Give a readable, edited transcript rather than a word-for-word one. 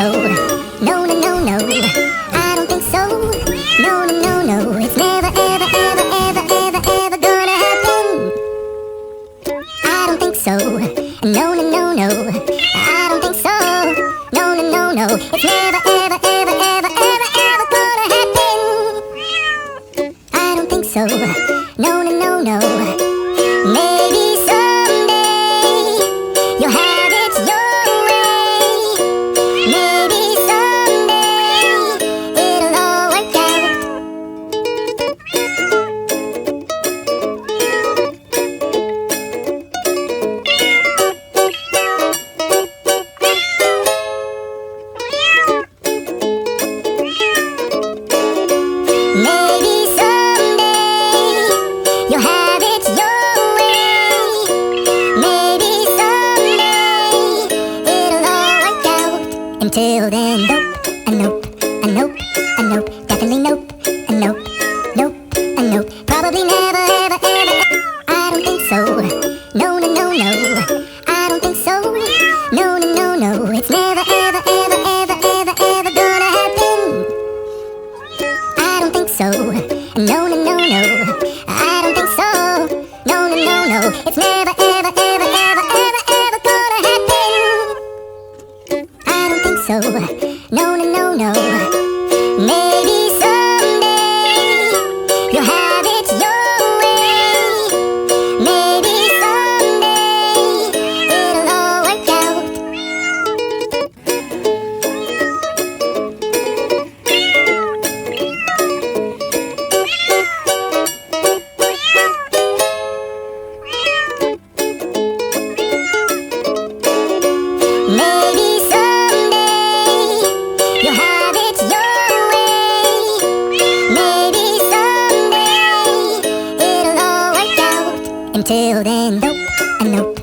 so. No, no, no, no, I don't think so. No, no, no, no, it's never, ever, ever, ever, ever, ever gonna happen. I don't think so. No, no, no, no, I don't think so. No, no, no, no, it's never, ever, ever, ever, ever, ever gonna happen. I don't think so. No, no, no, no. Maybe someday you'll have it your way. Maybe someday it'll all work out. Maybe someday you'll have it your way. Maybe someday it'll all work out. Until then, nope, a nope, a nope, a nope, definitely nope, a nope, nope, a nope, probably never, ever, ever, ever. I don't think so. No, no, no, no, I don't think so. No, no, no, no, it's never, ever, ever, ever, ever, ever gonna happen. I don't think so. No, no, no, no, I don't think so. No, no, no, no, it's never, ever, ever, ever, ever, ever gonna happen. I don't think so. No, no, no, no. Maybe someday you'll have it your way. Maybe someday it'll all work out. Maybe someday you'll have it your way. Maybe someday it'll all work out. Until then, nope, a nope,